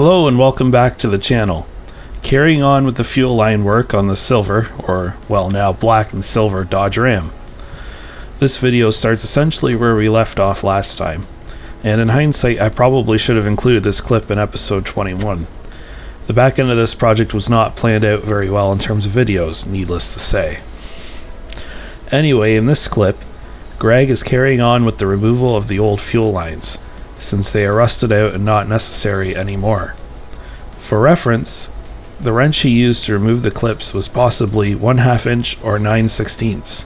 Hello and welcome back to the channel. Carrying on with the fuel line work on the silver, or well now black and silver Dodge Ram. This video starts essentially where we left off last time, and in hindsight I probably should have included this clip in episode 21. The back end of this project was not planned out very well in terms of videos, needless to say. Anyway, in this clip, Greg is carrying on with the removal of the old fuel lines, since they are rusted out and not necessary anymore. For reference, the wrench he used to remove the clips was possibly 1/2 inch or 9/16,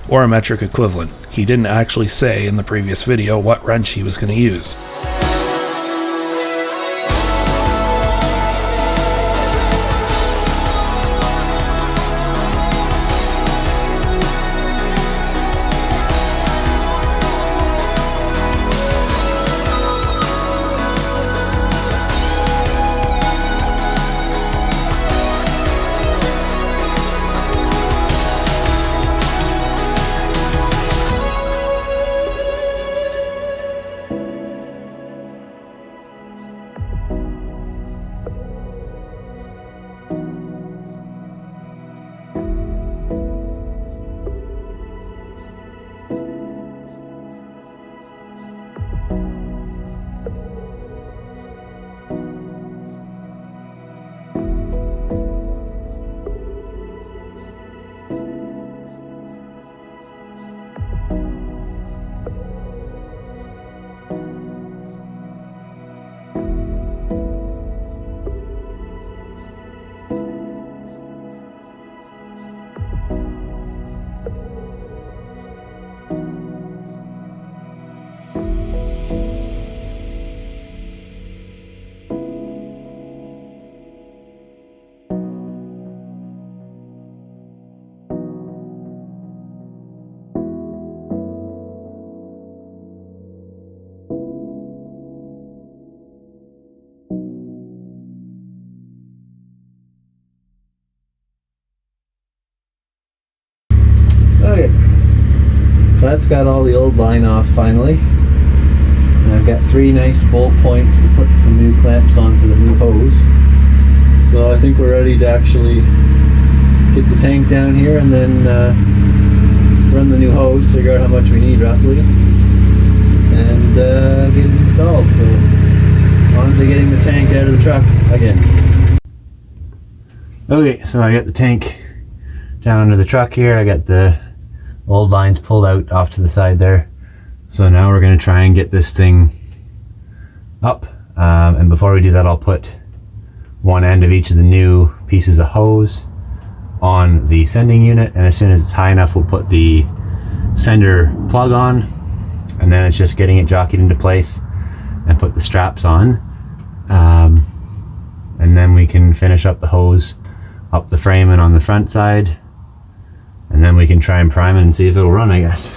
or a metric equivalent. He didn't actually say in the previous video what wrench he was going to use. Okay, that's got all the old line off finally, and I've got 3 nice bolt points to put some new clamps on for the new hose. So I think we're ready to actually get the tank down here and then run the new hose, figure out how much we need roughly, and get it installed. So on to getting the tank out of the truck again. Okay, so I got the tank down under the truck here. I got the old lines pulled out off to the side there. So now we're going to try and get this thing up. And before we do that, I'll put one end of each of the new pieces of hose on the sending unit. And as soon as it's high enough, we'll put the sender plug on. And then it's just getting it jockeyed into place and put the straps on. And then we can finish up the hose up the frame and on the front side. And then we can try and prime it and see if it'll run, I guess.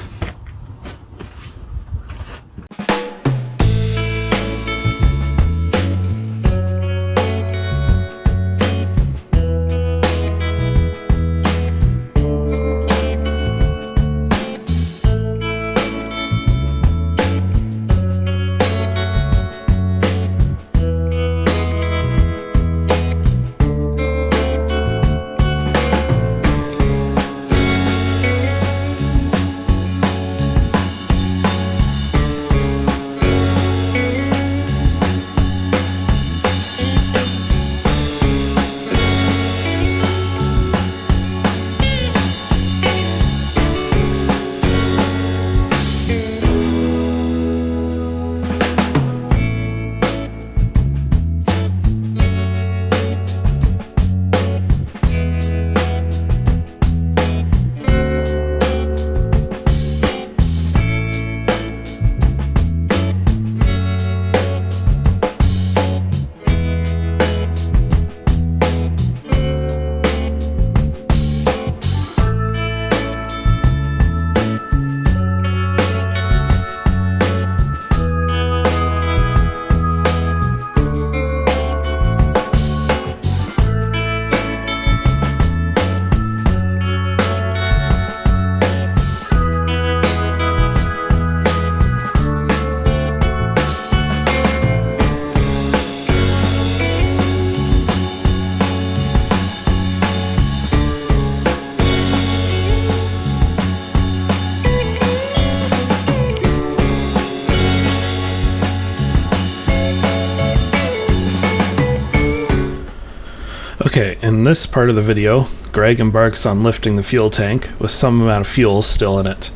Okay, in this part of the video, Greg embarks on lifting the fuel tank, with some amount of fuel still in it,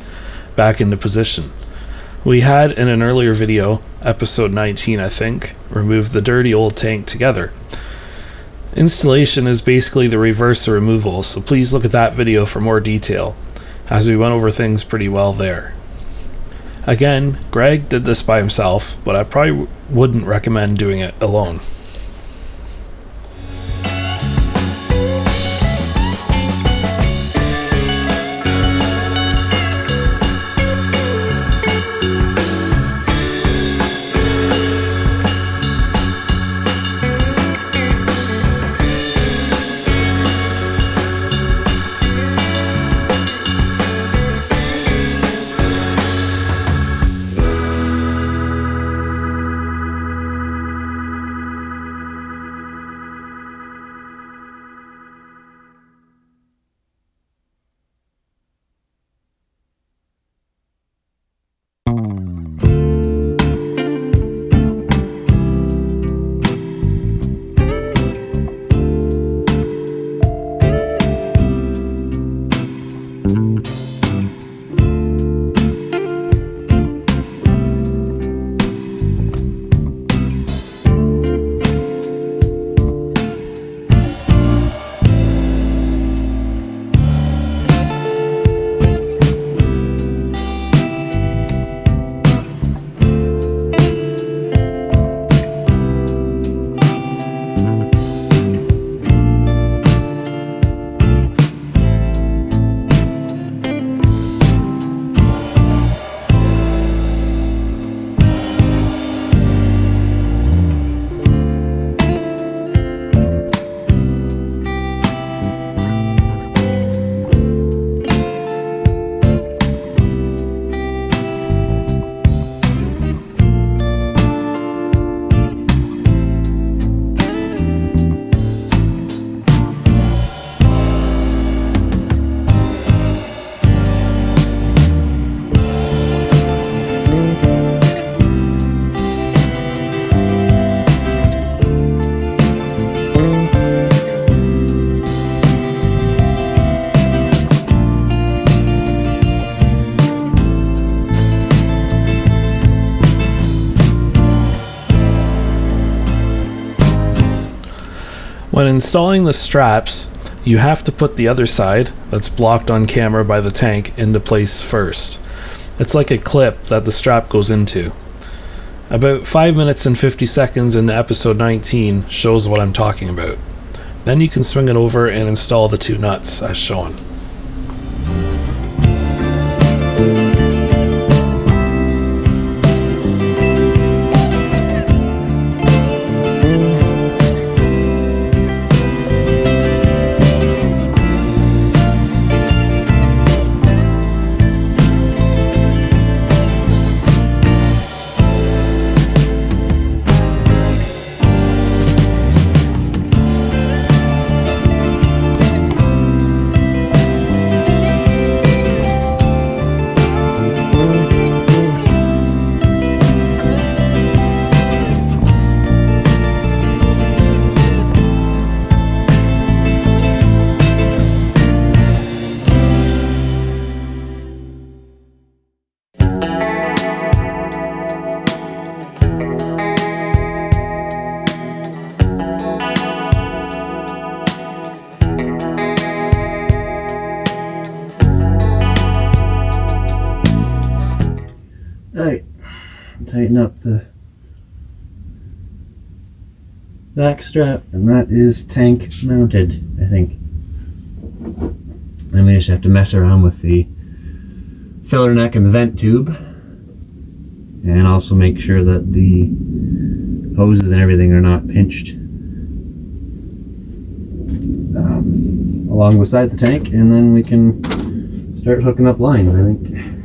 back into position. We had, in an earlier video, episode 19 I think, removed the dirty old tank together. Installation is basically the reverse of removal, so please look at that video for more detail, as we went over things pretty well there. Again, Greg did this by himself, but I probably wouldn't recommend doing it alone. When installing the straps, you have to put the other side, that's blocked on camera by the tank, into place first. It's like a clip that the strap goes into. About 5 minutes and 50 seconds into episode 19 shows what I'm talking about. Then you can swing it over and install the two nuts as shown. Right, tighten up the back strap, and that is tank mounted, I think. And we just have to mess around with the filler neck and the vent tube, and also make sure that the hoses and everything are not pinched along beside the tank, and then we can start hooking up lines, I think.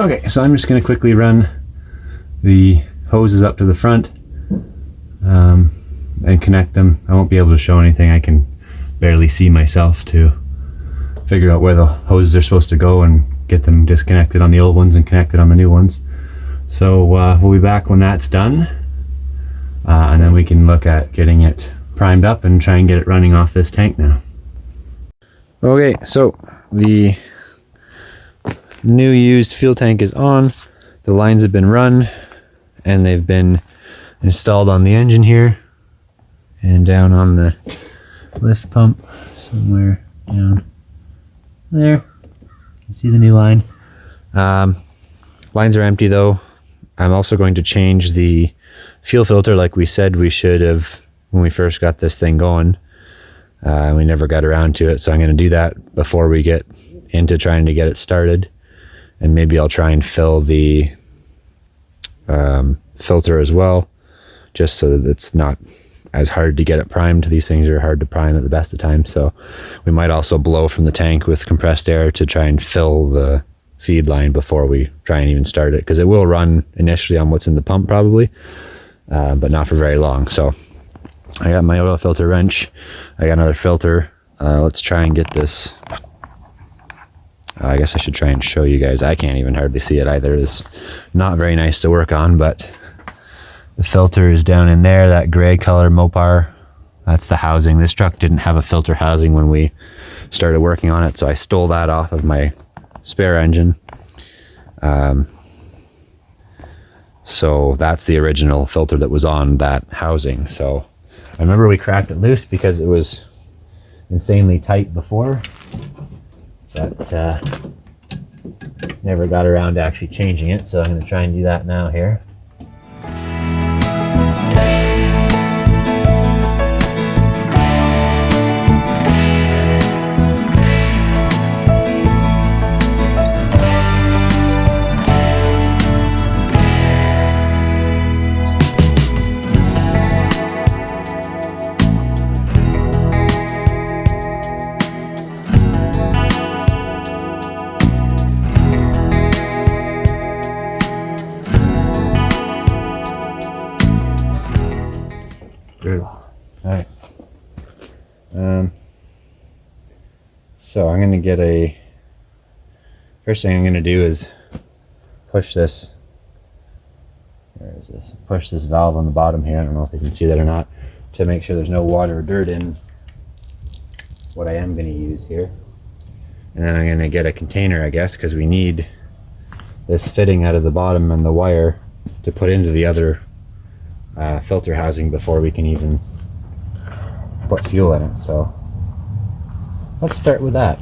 Okay, so I'm just going to quickly run the hoses up to the front and connect them. I won't be able to show anything. I can barely see myself to figure out where the hoses are supposed to go and get them disconnected on the old ones and connected on the new ones. So we'll be back when that's done, and then we can look at getting it primed up and try and get it running off this tank now. Okay, so the new used fuel tank is on. The lines have been run and they've been installed on the engine here and down on the lift pump somewhere down there. You see the new line. Lines are empty though. I'm also going to change the fuel filter like we said we should have when we first got this thing going. We never got around to it, so I'm going to do that before we get into trying to get it started. And maybe I'll try and fill the filter as well, just so that it's not as hard to get it primed. These things are hard to prime at the best of times, so we might also blow from the tank with compressed air to try and fill the feed line before we try and even start it, because it will run initially on what's in the pump probably, but not for very long. So I got my oil filter wrench, I got another filter. Let's try and get this. I guess I should try and show you guys. I can't even hardly see it either. It's not very nice to work on, but the filter is down in there, that gray color Mopar. That's the housing. This truck didn't have a filter housing when we started working on it, so I stole that off of my spare engine. So that's the original filter that was on that housing. So I remember we cracked it loose because it was insanely tight before, but never got around to actually changing it, so I'm going to try and do that now here. Alright. So I'm going to get a... First thing I'm going to do is push this... Where is this? Push this valve on the bottom here. I don't know if you can see that or not. To make sure there's no water or dirt in what I am going to use here. And then I'm going to get a container, I guess, because we need this fitting out of the bottom and the wire to put into the other filter housing before we can even put fuel in it. So let's start with that.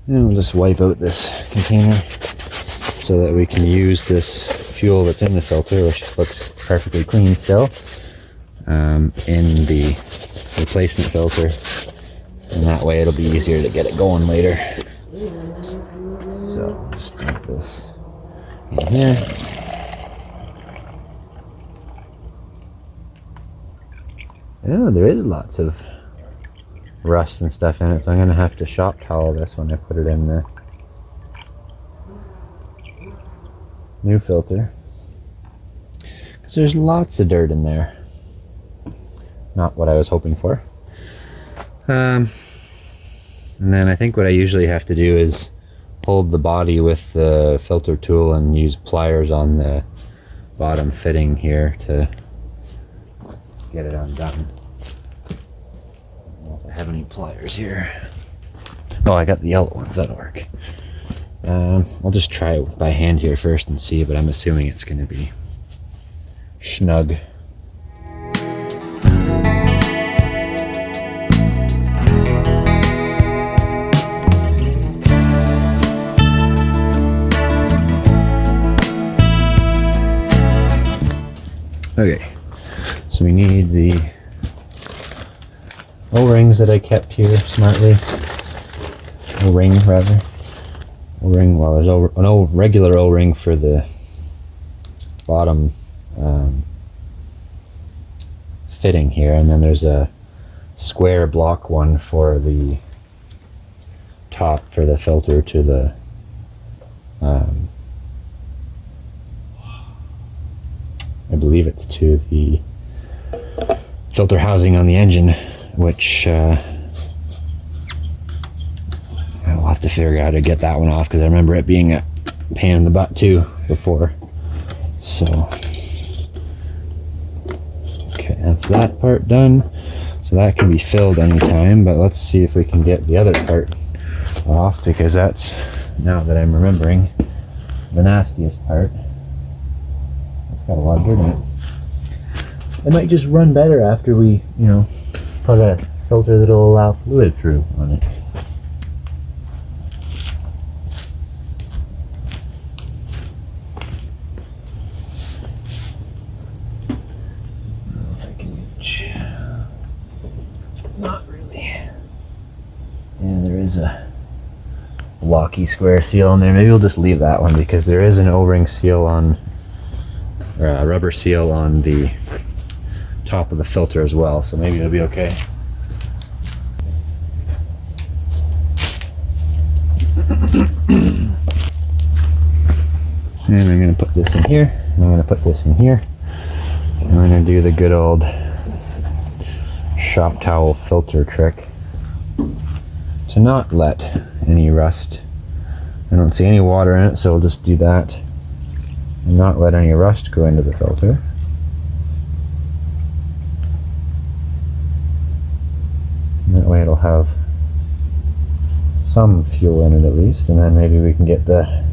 And we'll just wipe out this container so that we can use this fuel that's in the filter, which looks perfectly clean still, in the replacement filter, and that way it'll be easier to get it going later. So just dump this in here. Oh, there is lots of rust and stuff in it, so I'm going to have to shop towel this when I put it in the new filter, because there's lots of dirt in there. Not what I was hoping for. And then I think what I usually have to do is hold the body with the filter tool and use pliers on the bottom fitting here to get it undone. I don't know if I have any pliers here. Oh, I got the yellow ones, that'll work. I'll just try it by hand here first and see, but I'm assuming it's going to be snug. Okay, so we need the O-rings that I kept here smartly. O-ring rather. O-ring, well, there's an regular O-ring for the bottom fitting here, and then there's a square block one for the top for the filter to the I believe it's to the filter housing on the engine, which I'll have to figure out how to get that one off, because I remember it being a pain in the butt too before. So okay, that's that part done. So that can be filled anytime, but let's see if we can get the other part off, because that's, now that I'm remembering, the nastiest part. It's got a lot of dirt in it. It might just run better after we, put a filter that'll allow fluid through on it. If I can reach. Not really. And there is a blocky square seal in there. Maybe we'll just leave that one, because there is an O-ring seal on, or a rubber seal on the top of the filter as well, so maybe it'll be okay. And I'm going to put this in here, and I'm going to put this in here. I'm going to do the good old shop towel filter trick to not let any rust. I don't see any water in it, so we'll just do that and not let any rust go into the filter. And that way it'll have some fuel in it at least, and then maybe we can get the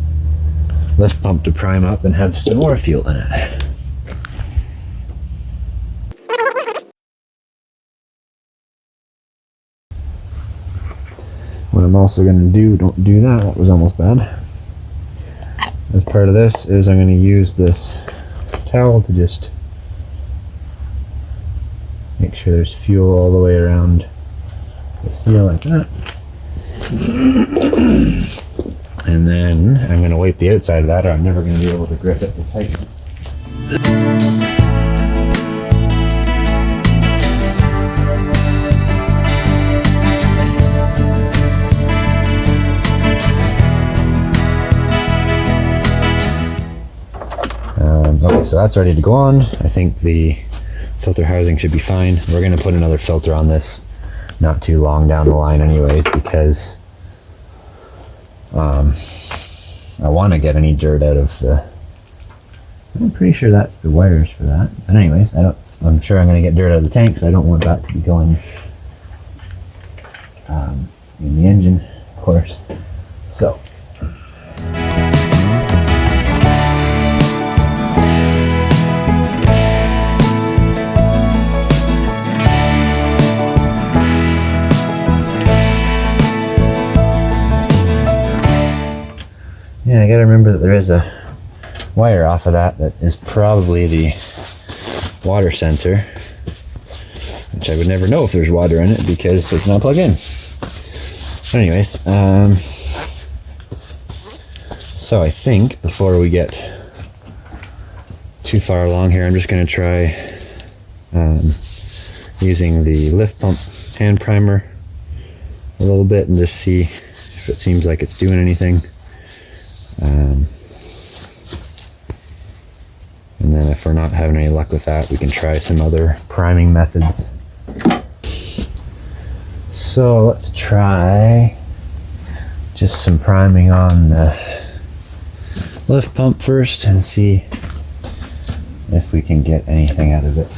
lift pump to prime up and have some more fuel in it. What I'm also going to do, don't do that, that was almost bad. As part of this is I'm going to use this towel to just make sure there's fuel all the way around the seal like that. And then I'm going to wipe the outside of that, or I'm never going to be able to grip it to tighten. Okay, so that's ready to go on. I think the filter housing should be fine. We're going to put another filter on this not too long down the line anyways, because I want to get any dirt out of the... I'm pretty sure that's the wires for that. But anyways, I'm sure I'm going to get dirt out of the tank, so I don't want that to be going in the engine, of course. So yeah, I gotta remember that there is a wire off of that is probably the water sensor, which I would never know if there's water in it because it's not plugged in. Anyways, so I think before we get too far along here, I'm just going to try using the lift pump hand primer a little bit and just see if it seems like it's doing anything. And then if we're not having any luck with that, we can try some other priming methods. So let's try just some priming on the lift pump first and see if we can get anything out of it.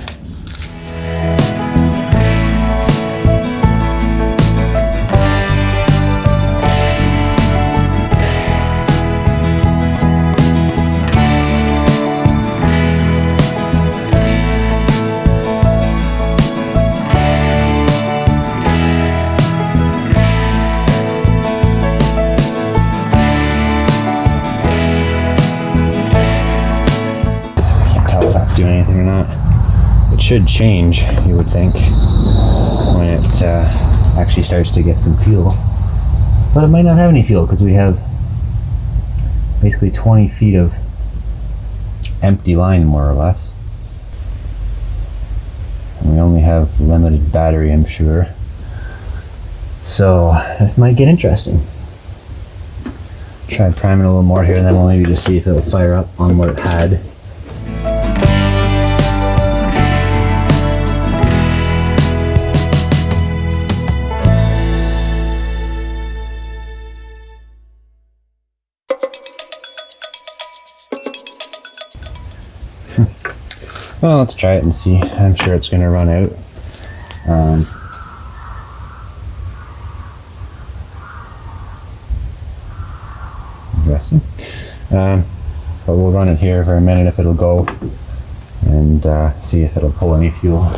Doing anything or not. It should change, you would think, when it actually starts to get some fuel, but it might not have any fuel because we have basically 20 feet of empty line, more or less, and we only have limited battery, I'm sure, so this might get interesting. Try priming a little more here, and then we'll maybe just see if it'll fire up on what it had. Well, let's try it and see. I'm sure it's going to run out. Interesting. But we'll run it here for a minute if it'll go, and see if it'll pull any fuel.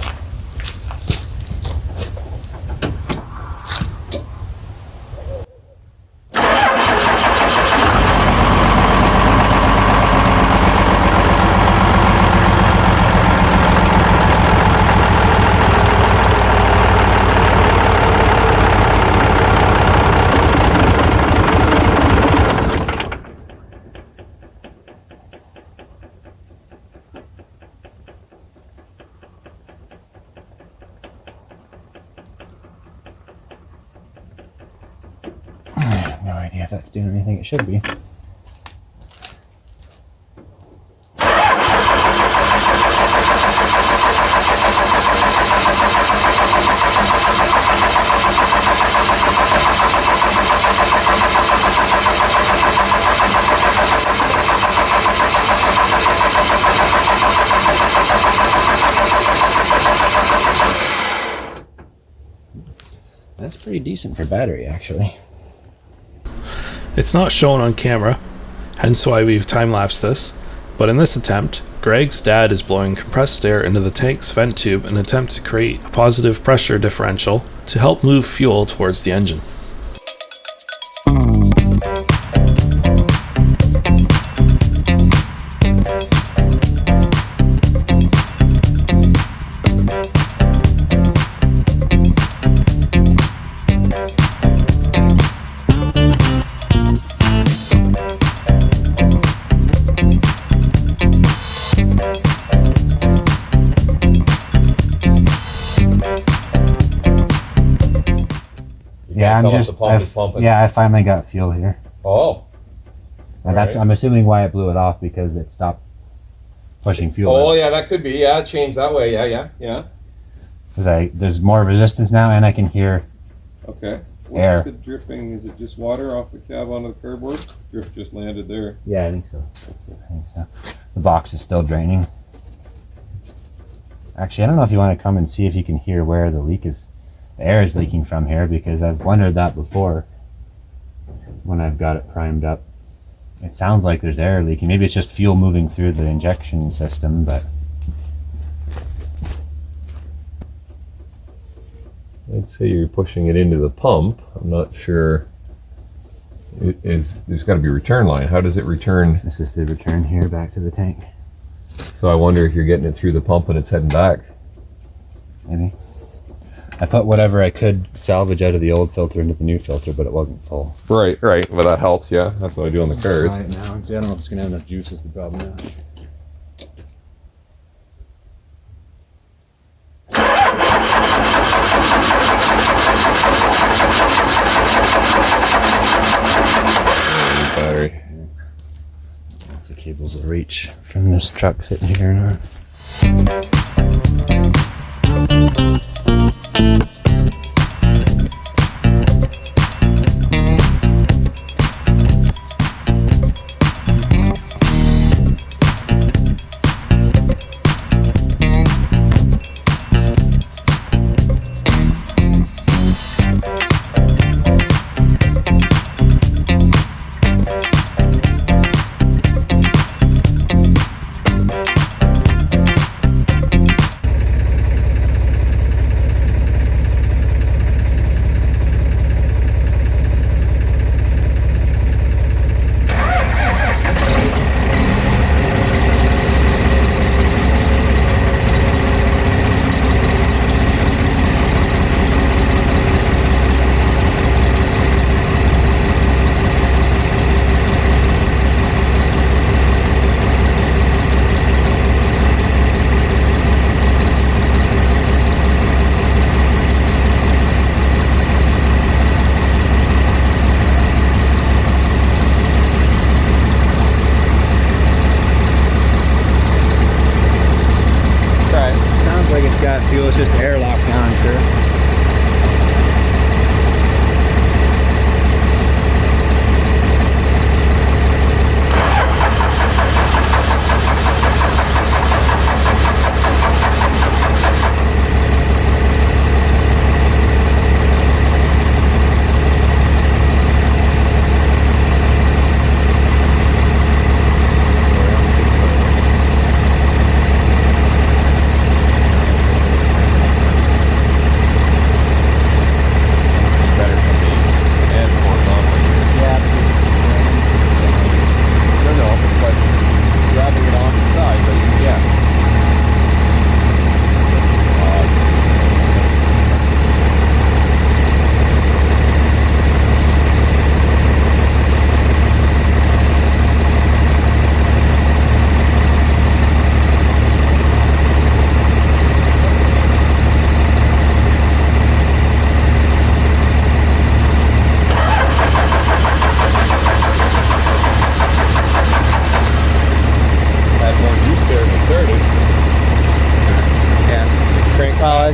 No idea if that's doing anything. It should be. That's pretty decent for battery, actually. It's not shown on camera, hence why we've time-lapsed this, but in this attempt, Greg's dad is blowing compressed air into the tank's vent tube in an attempt to create a positive pressure differential to help move fuel towards the engine. Yeah, I finally got fuel here. Oh. That's I'm assuming why it blew it off, because it stopped pushing fuel. Oh, yeah, that could be. Yeah, change that way. Yeah. Because there's more resistance now, and I can hear Okay. air. What's the dripping? Is it just water off the cab onto the cardboard? Drip just landed there. Yeah, I think so. The box is still draining. Actually, I don't know if you want to come and see if you can hear where the leak is. The air is leaking from here, because I've wondered that before when I've got it primed up. It sounds like there's air leaking. Maybe it's just fuel moving through the injection system, but I'd say you're pushing it into the pump. I'm not sure. There's got to be a return line. How does it return? this is the return here back to the tank. So I wonder if you're getting it through the pump and it's heading back. Maybe. I put whatever I could salvage out of the old filter into the new filter, but it wasn't full. Right. But that helps, yeah. That's what I do on the cars. Right now, see, I don't know if it's gonna have enough juice. Is the problem now. Battery. Lots of cables will reach from this truck sitting here now.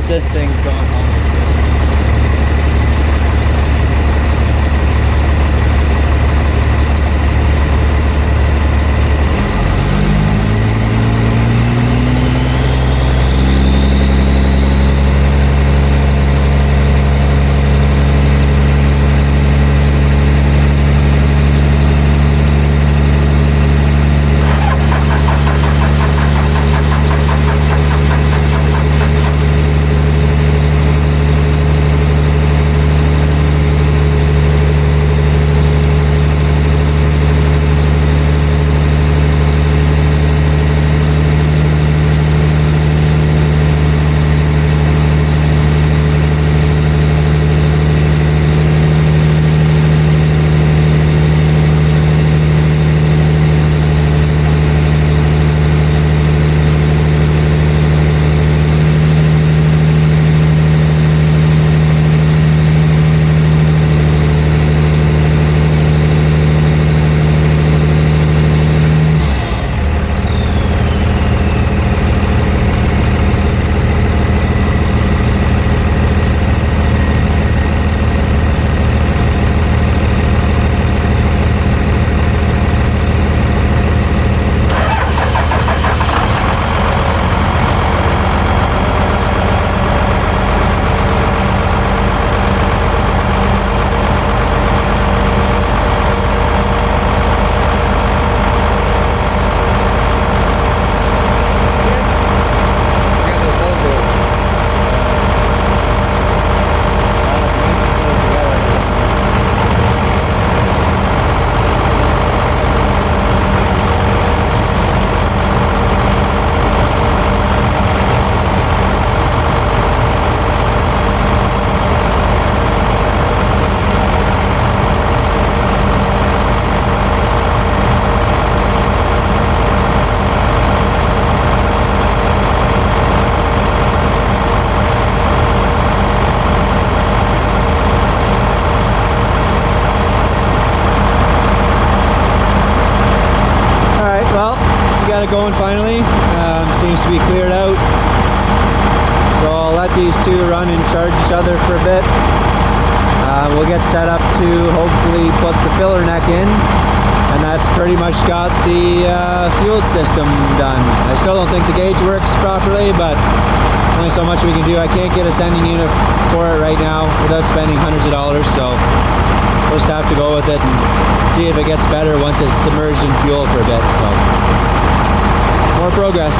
this thing's going home. Got it going finally. Seems to be cleared out. So I'll let these two run and charge each other for a bit. We'll get set up to hopefully put the filler neck in, and that's pretty much got the fuel system done. I still don't think the gauge works properly, but only so much we can do. I can't get a sending unit for it right now without spending hundreds of dollars, so we'll just have to go with it and see if it gets better once it's submerged in fuel for a bit. So more progress.